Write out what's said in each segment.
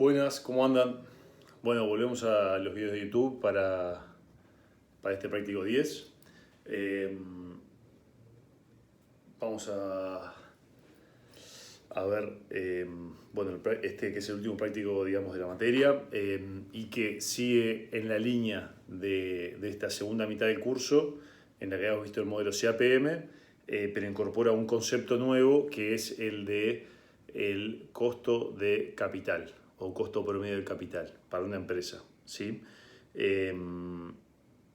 Buenas, ¿cómo andan? Bueno, volvemos a los videos de YouTube para este práctico 10. Vamos a ver, bueno, este que es el último práctico, digamos, de la materia y que sigue en la línea de esta segunda mitad del curso en la que hemos visto el modelo CAPM, pero incorpora un concepto nuevo que es el de el costo de capital o costo promedio del capital para una empresa, ¿sí?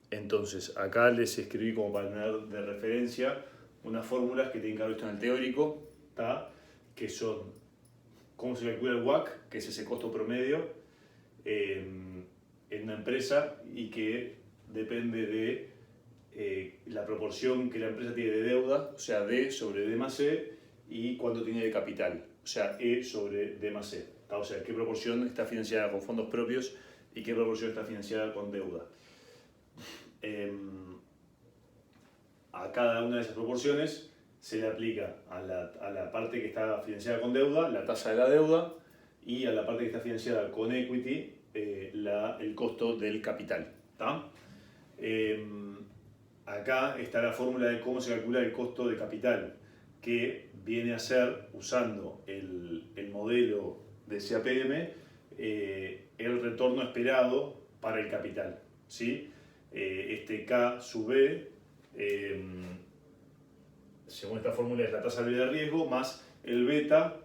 Entonces, acá les escribí como para tener de referencia unas fórmulas que tienen que haber visto en el teórico, ¿tá? Que son cómo se calcula el WACC, que es ese costo promedio en una empresa y que depende de la proporción que la empresa tiene de deuda, o sea, D sobre D más E, y cuánto tiene de capital, o sea, E sobre D más E. O sea, qué proporción está financiada con fondos propios y qué proporción está financiada con deuda. A cada una de esas proporciones se le aplica a la parte que está financiada con deuda la tasa de la deuda y a la parte que está financiada con equity el costo del capital. ¿Tá? Acá está la fórmula de cómo se calcula el costo de capital, que viene a ser, usando el modelo de CAPM, el retorno esperado para el capital, ¿sí? Este K sub B, según esta fórmula, es la tasa de riesgo más el beta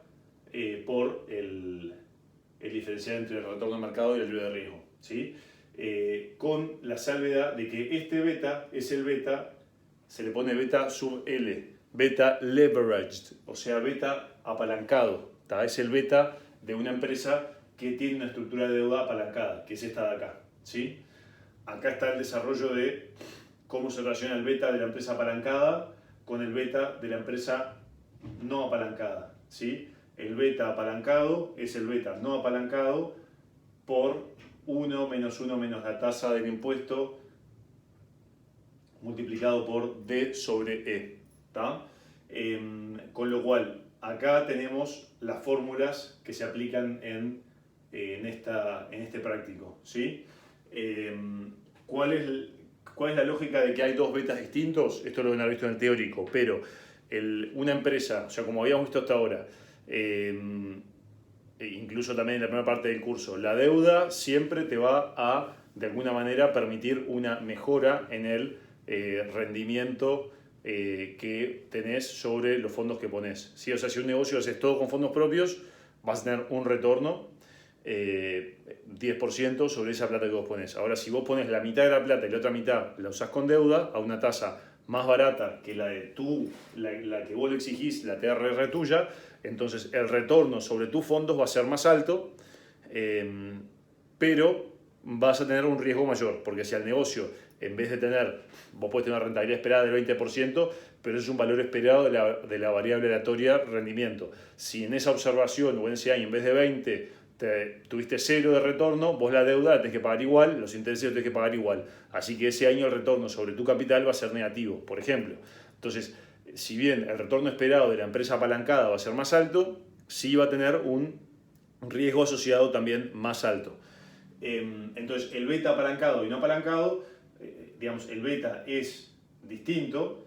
por el diferencial entre el retorno de mercado y el libre de riesgo, ¿sí? Con la salvedad de que este beta es el beta, se le pone beta sub L, beta leveraged, o sea, beta apalancado, ¿tá? Es el beta de una empresa que tiene una estructura de deuda apalancada, que es esta de acá, ¿sí? Acá está el desarrollo de cómo se relaciona el beta de la empresa apalancada con el beta de la empresa no apalancada, ¿sí? El beta apalancado es el beta no apalancado por 1 menos la tasa del impuesto multiplicado por D sobre E. ¿Tá? Con lo cual, acá tenemos las fórmulas que se aplican en este práctico, ¿sí? ¿Cuál es la lógica de que hay dos betas distintos? Esto lo van a haber visto en el teórico, pero una empresa, o sea, como habíamos visto hasta ahora, incluso también en la primera parte del curso, la deuda siempre te va a, de alguna manera, permitir una mejora en el rendimiento que tenés sobre los fondos que pones, ¿sí? O sea, si un negocio haces todo con fondos propios, vas a tener un retorno 10% sobre esa plata que vos pones. Ahora, si vos pones la mitad de la plata y la otra mitad la usás con deuda a una tasa más barata que la de la que vos le exigís, la TRR tuya, entonces el retorno sobre tus fondos va a ser más alto, pero vas a tener un riesgo mayor, porque si al negocio, en vez de tener, vos podés tener una rentabilidad esperada del 20%, pero eso es un valor esperado de la variable aleatoria rendimiento. Si en esa observación o en ese año, en vez de 20, tuviste 0 de retorno, vos la deuda la tenés que pagar igual, los intereses los tenés que pagar igual. Así que ese año el retorno sobre tu capital va a ser negativo, por ejemplo. Entonces, si bien el retorno esperado de la empresa apalancada va a ser más alto, sí va a tener un riesgo asociado también más alto. Entonces, el beta apalancado y no apalancado, digamos, el beta es distinto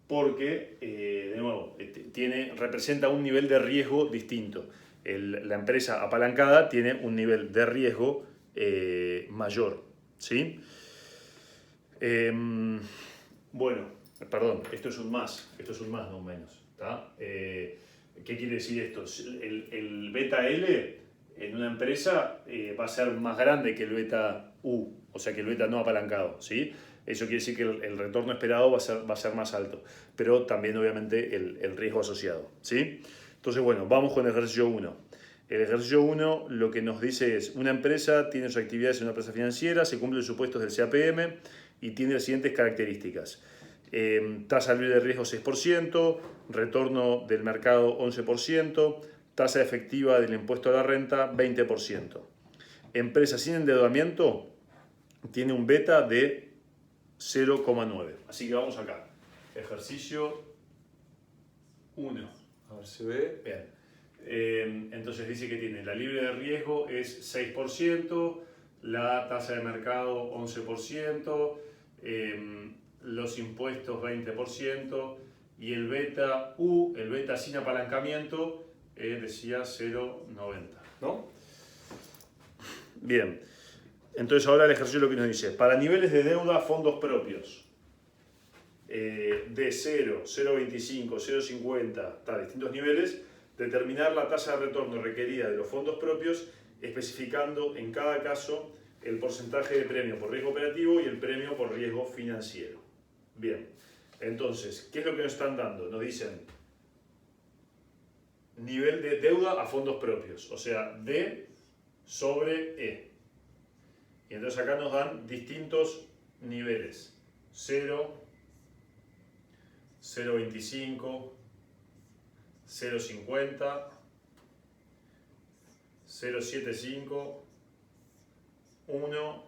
porque, de nuevo, representa un nivel de riesgo distinto. La empresa apalancada tiene un nivel de riesgo mayor, ¿sí? Bueno, perdón, esto es un más, no un menos, ¿tá? ¿Qué quiere decir esto? El beta L en una empresa va a ser más grande que el beta U, o sea que el beta no apalancado, ¿sí? Eso quiere decir que el retorno esperado va a ser más alto, pero también obviamente el riesgo asociado, ¿sí? Entonces, bueno, vamos con el ejercicio 1. El ejercicio 1 lo que nos dice es, una empresa tiene sus actividades en una empresa financiera, se cumplen los supuestos del CAPM y tiene las siguientes características. Tasa libre de riesgo 6%, retorno del mercado 11%, tasa efectiva del impuesto a la renta 20%. Empresa sin endeudamiento tiene un beta de 0,9. Así que vamos acá. Ejercicio 1. A ver si se ve. Bien. Entonces dice que tiene la libre de riesgo es 6%, la tasa de mercado 11%, los impuestos 20% y el beta U, el beta sin apalancamiento, decía 0,90, ¿no? Bien, entonces ahora el ejercicio lo que nos dice, para niveles de deuda fondos propios, de 0, 0,25, 0,50, distintos niveles, determinar la tasa de retorno requerida de los fondos propios, especificando en cada caso el porcentaje de premio por riesgo operativo y el premio por riesgo financiero. Bien, entonces, ¿qué es lo que nos están dando? Nos dicen nivel de deuda a fondos propios, o sea, D sobre E. Y entonces acá nos dan distintos niveles, 0, 0,25, 0,50, 0,75, 1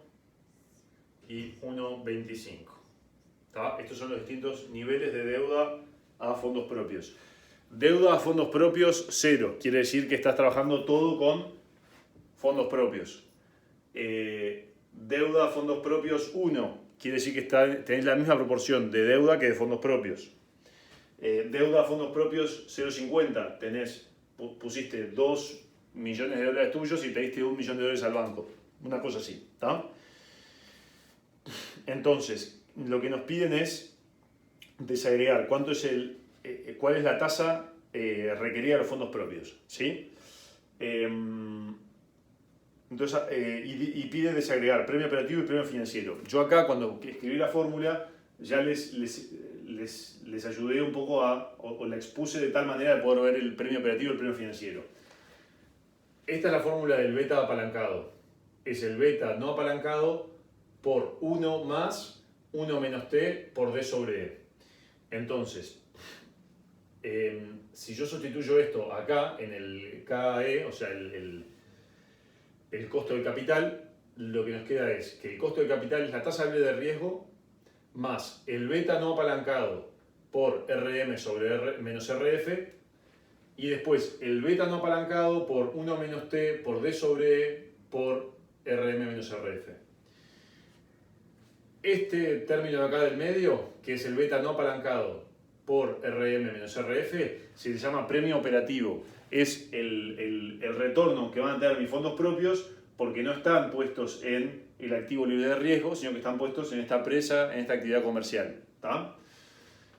y 1,25. Estos son los distintos niveles de deuda a fondos propios. Deuda a fondos propios 0, quiere decir que estás trabajando todo con fondos propios. Deuda a fondos propios 1, quiere decir que tenés la misma proporción de deuda que de fondos propios. Deuda a fondos propios 0,50, pusiste 2 millones de dólares tuyos y te diste $1 millón al banco. Una cosa así, ¿está? Entonces, lo que nos piden es desagregar cuál es la tasa requerida de los fondos propios, ¿sí? Entonces, y pide desagregar premio operativo y premio financiero. Yo acá, cuando escribí la fórmula, ya les ayudé un poco o la expuse de tal manera de poder ver el premio operativo y el premio financiero. Esta es la fórmula del beta apalancado. Es el beta no apalancado por 1 más 1 menos T por D sobre E. Entonces, si yo sustituyo esto acá en el KE, o sea, el costo del capital, lo que nos queda es que el costo del capital es la tasa libre de riesgo más el beta no apalancado por RM sobre R menos RF, y después el beta no apalancado por 1 menos T por D sobre E por RM menos RF. Este término de acá del medio, que es el beta no apalancado por RM menos RF, se le llama premio operativo. Es el retorno que van a tener mis fondos propios porque no están puestos en el activo libre de riesgo, sino que están puestos en esta empresa, en esta actividad comercial. ¿Tá?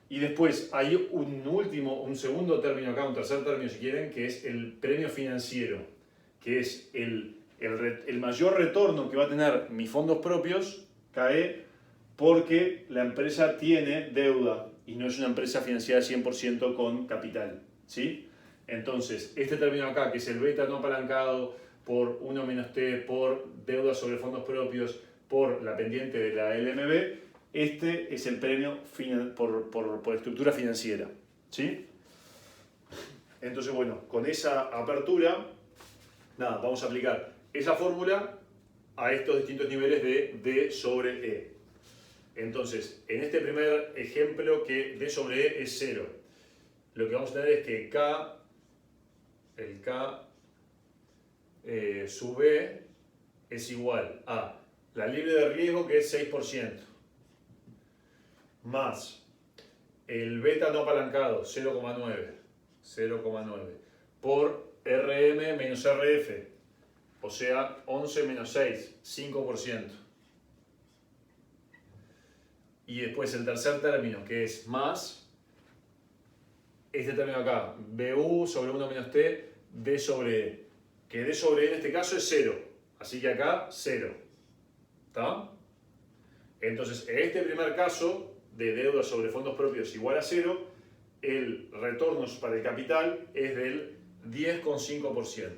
Y después hay un segundo término acá, un tercer término si quieren, que es el premio financiero, que es el mayor retorno que va a tener mis fondos propios, CAE, porque la empresa tiene deuda y no es una empresa financiada 100% con capital, ¿sí? Entonces, este término acá, que es el beta no apalancado por 1 menos T por deuda sobre fondos propios por la pendiente de la LMB, este es el premio por estructura financiera, ¿sí? Entonces, bueno, con esa apertura, nada, vamos a aplicar esa fórmula a estos distintos niveles de D sobre E. Entonces, en este primer ejemplo que D sobre E es 0, lo que vamos a tener es que el K sub E es igual a la libre de riesgo, que es 6%, más el beta no apalancado, 0,9, por RM menos RF, o sea, 11 menos 6, 5%. Y después el tercer término, que es más este término acá, BU sobre 1 menos T, D sobre E. Que D sobre E en este caso es 0. Así que acá 0. ¿Está? Entonces, en este primer caso de deuda sobre fondos propios igual a 0, el retorno para el capital es del 10,5%.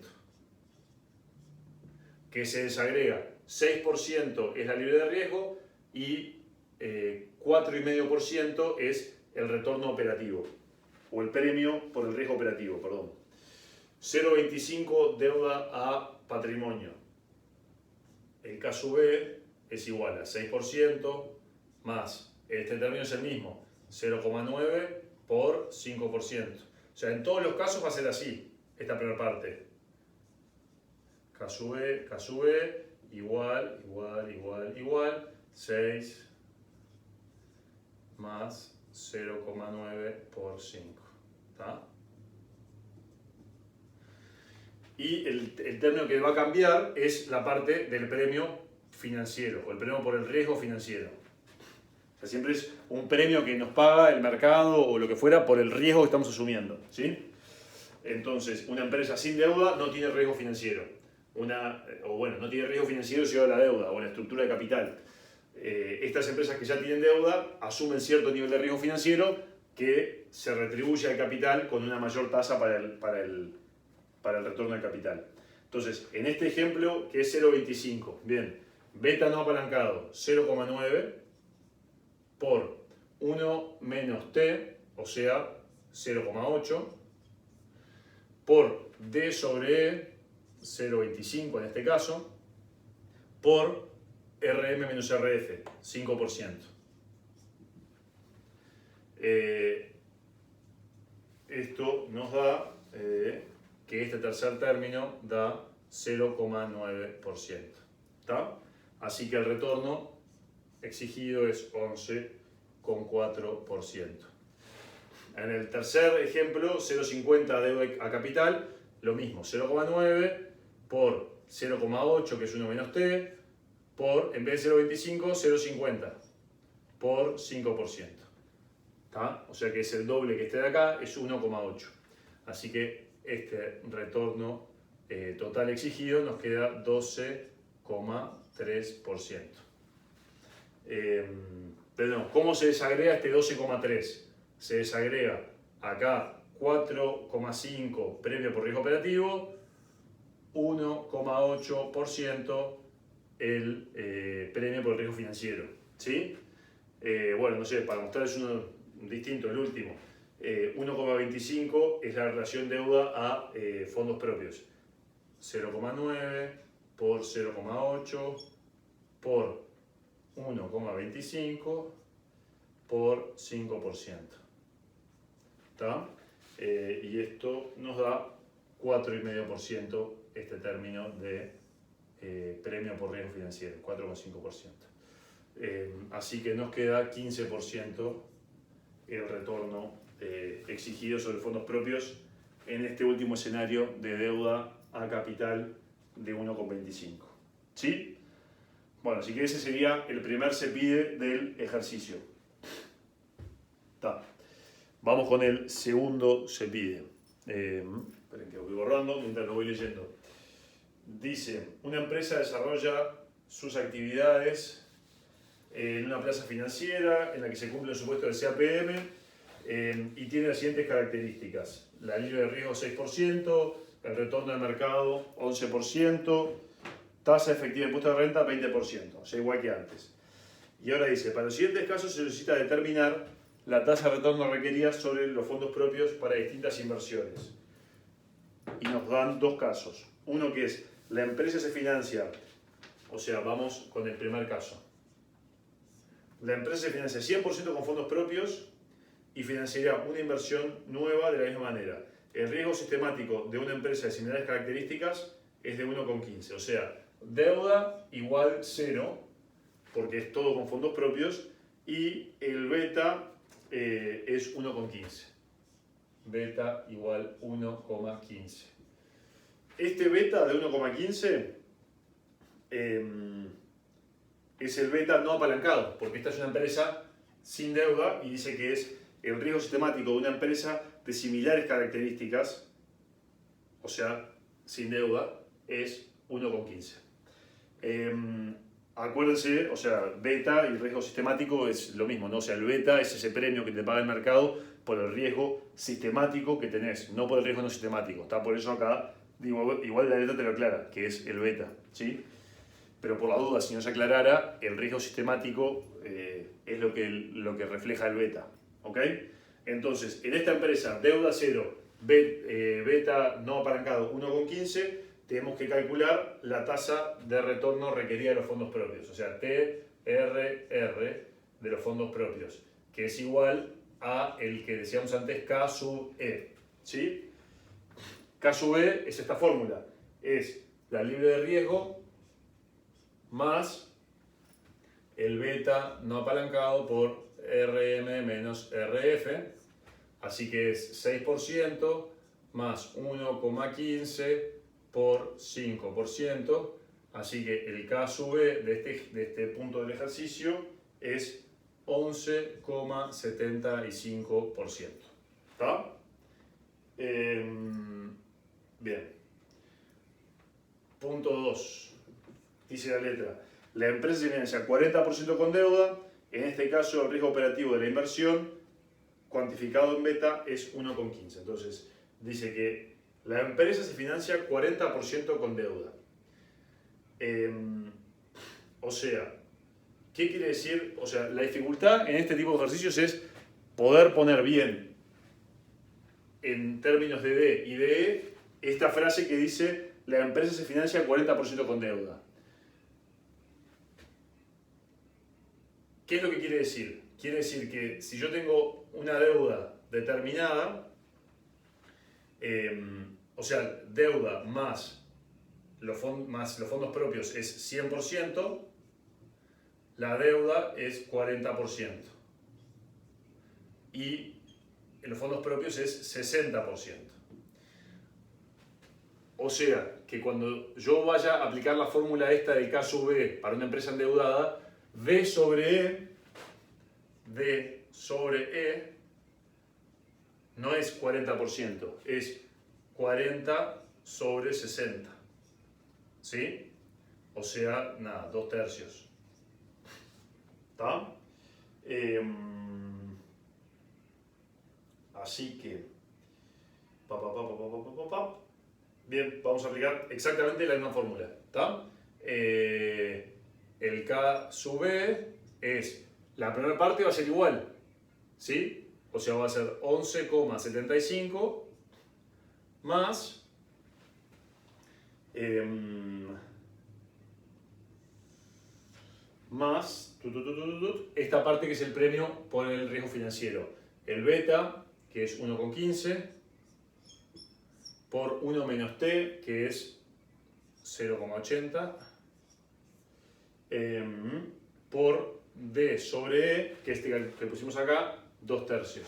Que se desagrega 6% es la libre de riesgo y 4,5% es el retorno operativo, o el premio por el riesgo operativo, perdón. 0,25 deuda a patrimonio. El K sub E es igual a 6% más, este término es el mismo, 0,9 por 5%. O sea, en todos los casos va a ser así. esta primera parte, K sub E, igual, 6 más 0,9 por 5. ¿Tá? Y el término que va a cambiar es la parte del premio financiero, o el premio por el riesgo financiero. O sea, siempre es un premio que nos paga el mercado o lo que fuera por el riesgo que estamos asumiendo, ¿sí? Entonces, una empresa sin deuda no tiene riesgo financiero. No tiene riesgo financiero si a la deuda o la estructura de capital. Estas empresas que ya tienen deuda asumen cierto nivel de riesgo financiero que se retribuye al capital con una mayor tasa para el retorno del capital. Entonces, en este ejemplo, que es 0,25, bien, beta no apalancado 0,9 por 1 menos T, o sea, 0,8, por D sobre E, 0,25 en este caso, por RM menos RF, 5%. Esto nos da que este tercer término da 0,9%. ¿Tá? Así que el retorno exigido es 11,4%. En el tercer ejemplo, 0,50 deuda a capital, lo mismo, 0,9 por 0,8, que es 1 menos T, por, en vez de 0,25, 0,50 por 5%. ¿Tá? O sea que es el doble que este de acá, es 1,8. Así que este retorno total exigido nos queda 12,3%. Perdón, ¿cómo se desagrega este 12,3? Se desagrega acá 4,5 premio por riesgo operativo, 1,8% el premio por riesgo financiero. ¿Sí? Bueno, no sé, para mostrarles uno distinto, el último. 1,25 es la relación deuda a fondos propios. 0,9 por 0,8 por 1,25 por 5%. ¿Tá? Y esto nos da 4,5% este término de premio por riesgo financiero, 4,5%. Así que nos queda 15% el retorno exigido sobre fondos propios en este último escenario de deuda a capital de 1,25. ¿Sí? Bueno, así que ese sería el primer CEPIDE del ejercicio. Tá. Vamos con el segundo CEPIDE. Esperen que voy borrando mientras lo voy leyendo. Dice, una empresa desarrolla sus actividades en una plaza financiera en la que se cumple el supuesto del CAPM y tiene las siguientes características. La libre de riesgo 6%, el retorno del mercado 11%, tasa efectiva de impuesto de renta 20%, o sea, igual que antes. Y ahora dice, para los siguientes casos se necesita determinar la tasa de retorno requerida sobre los fondos propios para distintas inversiones. Y nos dan dos casos. Uno que es, la empresa se financia, o sea, vamos con el primer caso. La empresa se financia 100% con fondos propios y financiaría una inversión nueva de la misma manera. El riesgo sistemático de una empresa de similares características es de 1,15. O sea, deuda igual 0, porque es todo con fondos propios, y el beta es 1,15. Beta igual 1,15. Este beta de 1,15 es el beta no apalancado, porque esta es una empresa sin deuda y dice que es el riesgo sistemático de una empresa de similares características, o sea, sin deuda, es 1,15. Acuérdense, o sea, beta y riesgo sistemático es lo mismo, ¿no? O sea, el beta es ese premio que te paga el mercado por el riesgo sistemático que tenés, no por el riesgo no sistemático. Está por eso acá, digo, igual la letra te lo aclara, que es el beta, ¿sí? Pero por la duda, si no se aclarara, el riesgo sistemático es lo que refleja el beta, ¿ok? Entonces, en esta empresa, deuda 0, beta no apalancado 1,15, tenemos que calcular la tasa de retorno requerida de los fondos propios, o sea, TRR de los fondos propios, que es igual a el que decíamos antes, K sub E, ¿sí? K sub E es esta fórmula. Es la libre de riesgo más el beta no apalancado por RM menos RF. Así que es 6% más 1,15 por 5%. Así que el K sub E de este punto del ejercicio es 11,75%. ¿Está? Bien. Punto 2. Dice la letra. La empresa se financia 40% con deuda. En este caso, el riesgo operativo de la inversión cuantificado en beta es 1,15. Entonces, dice que la empresa se financia 40% con deuda. O sea, ¿qué quiere decir? O sea, la dificultad en este tipo de ejercicios es poder poner bien en términos de D y de E esta frase que dice la empresa se financia 40% con deuda. ¿Qué es lo que quiere decir? Quiere decir que si yo tengo una deuda determinada, o sea, deuda más los fondos propios es 100%, la deuda es 40%. Y los fondos propios es 60%. O sea, que cuando yo vaya a aplicar la fórmula esta del K sub E para una empresa endeudada, D sobre E no es 40%, es 40 sobre 60. ¿Sí? O sea, nada, 2/3. ¿Está? Así que... Bien, vamos a aplicar exactamente la misma fórmula. ¿Está? El K sub E es... La primera parte va a ser igual. ¿Sí? O sea, va a ser 11,75 más... más esta parte que es el premio por el riesgo financiero. El beta, que es 1,15, por 1 menos T, que es 0,80, por D sobre E, que este que pusimos acá, 2/3.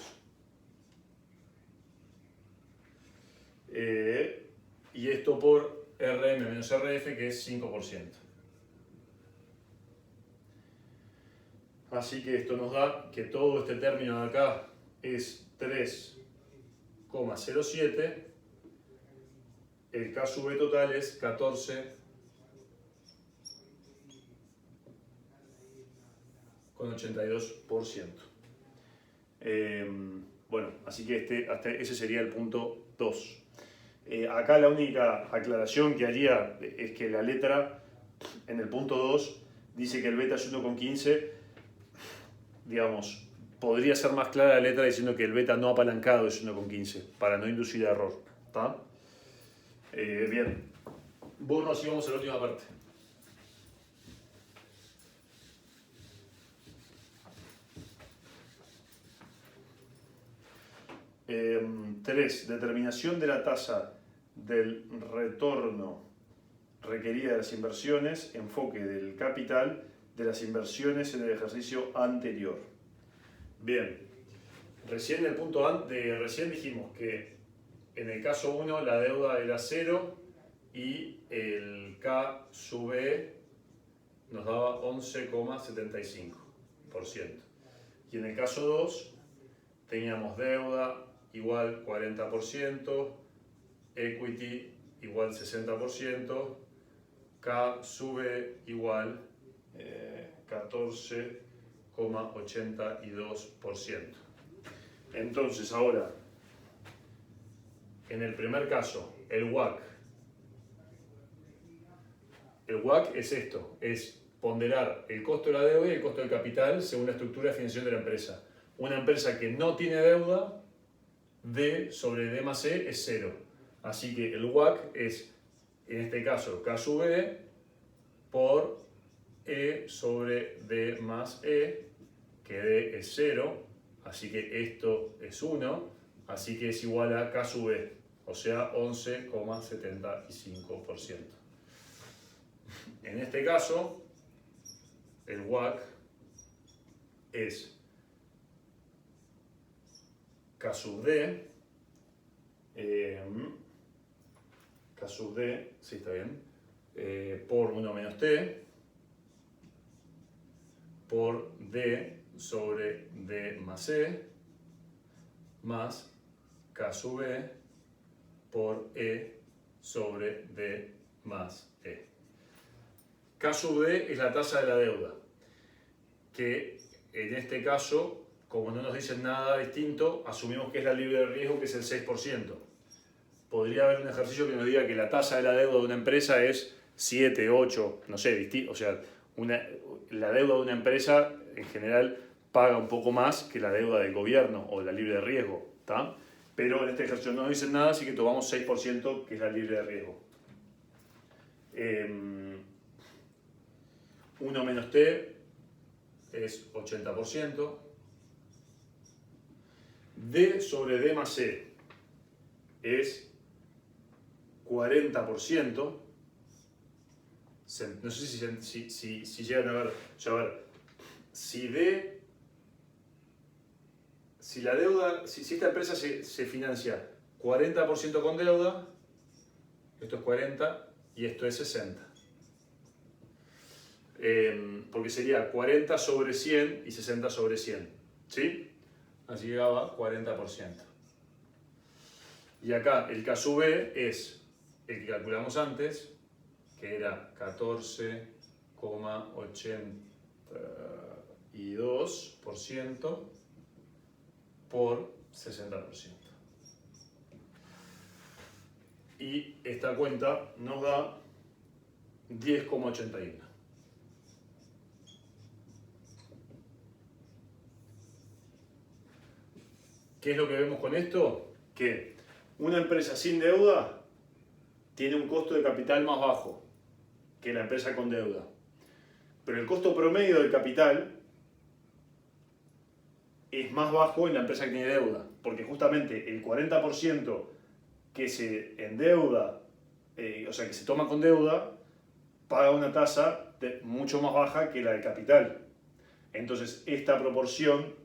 Y esto por RM menos RF, que es 5%. Así que esto nos da que todo este término de acá es 3,07. El K sub E total es 14,82%. Bueno, así que hasta ese sería el punto 2. Acá la única aclaración que haría es que la letra en el punto 2 dice que el beta es 1,15. Digamos, podría ser más clara la letra diciendo que el beta no apalancado es 1,15 para no inducir a error. ¿Está? Bien. Bueno, así vamos a la última parte. Tres, determinación de la tasa del retorno requerida de las inversiones, enfoque del capital de las inversiones en el ejercicio anterior. Bien, recién en el punto recién dijimos que en el caso 1 la deuda era 0 y el K sub E nos daba 11,75%. Y en el caso 2 teníamos deuda igual 40%, equity igual 60%, K sub E igual 14,82%. Entonces ahora, en el primer caso, el WACC. El WACC es esto, es ponderar el costo de la deuda y el costo del capital según la estructura de financiación de la empresa. Una empresa que no tiene deuda, D sobre D más E es 0. Así que el WACC es, en este caso, K sub E por E sobre D más E, que D es 0, así que esto es 1, así que es igual a K sub E. o sea 11,75%. En este caso, el WACC es K sub D, K sub D, sí está bien, por 1 menos T, por D sobre D más E, más K sub E por E sobre D más E. K sub D es la tasa de la deuda, que en este caso, como no nos dicen nada distinto, asumimos que es la libre de riesgo, que es el 6%. Podría haber un ejercicio que nos diga que la tasa de la deuda de una empresa es 7, 8, no sé, o sea, la deuda de una empresa en general paga un poco más que la deuda del gobierno o la libre de riesgo, ¿tá? Pero en este ejercicio no nos dicen nada, así que tomamos 6%, que es la libre de riesgo. 1 menos T es 80%. D sobre D más E es 40%. No sé si llegan a ver. O sea, a ver, si la deuda, si esta empresa se financia 40% con deuda, esto es 40 y esto es 60. Porque sería 40 sobre 100 y 60 sobre 100. ¿Sí? Así que daba 40%. Y acá el K sub B es el que calculamos antes, que era 14,82% por 60%. Y esta cuenta nos da 10,81. ¿Qué es lo que vemos con esto? Que una empresa sin deuda tiene un costo de capital más bajo que la empresa con deuda. Pero el costo promedio del capital es más bajo en la empresa que tiene deuda. Porque justamente el 40% que se endeuda, o sea, que se toma con deuda, paga una tasa mucho más baja que la del capital. Entonces, esta proporción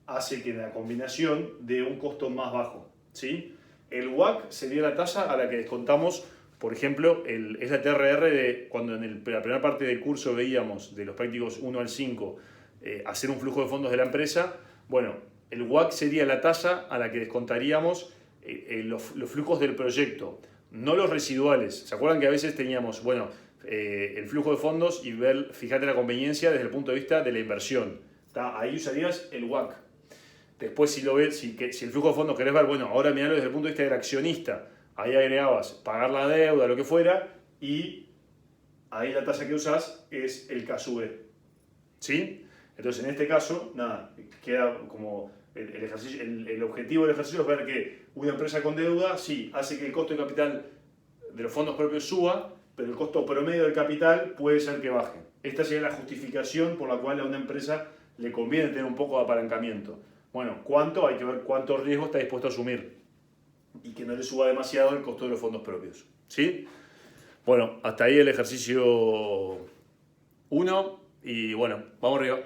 hace que la combinación dé un costo más bajo, ¿sí? El WACC sería la tasa a la que descontamos, por ejemplo, es la TRR de cuando en la primera parte del curso veíamos de los prácticos 1 al 5 hacer un flujo de fondos de la empresa. Bueno, el WACC sería la tasa a la que descontaríamos los flujos del proyecto, no los residuales. ¿Se acuerdan que a veces teníamos, bueno, el flujo de fondos y fíjate la conveniencia desde el punto de vista de la inversión? ¿Tá? Ahí usarías el WACC. Después, si el flujo de fondos querés ver, bueno, ahora miralo desde el punto de vista del accionista. Ahí agregabas pagar la deuda, lo que fuera, y ahí la tasa que usás es el K sub E. ¿Sí? Entonces, en este caso, nada, queda como el objetivo del ejercicio es ver que una empresa con deuda, sí, hace que el costo de capital de los fondos propios suba, pero el costo promedio del capital puede ser que baje. Esta sería la justificación por la cual a una empresa le conviene tener un poco de apalancamiento. Bueno, ¿cuánto? Hay que ver cuánto riesgo está dispuesto a asumir y que no le suba demasiado el costo de los fondos propios. ¿Sí? Bueno, hasta ahí el ejercicio 1 y bueno, vamos arriba.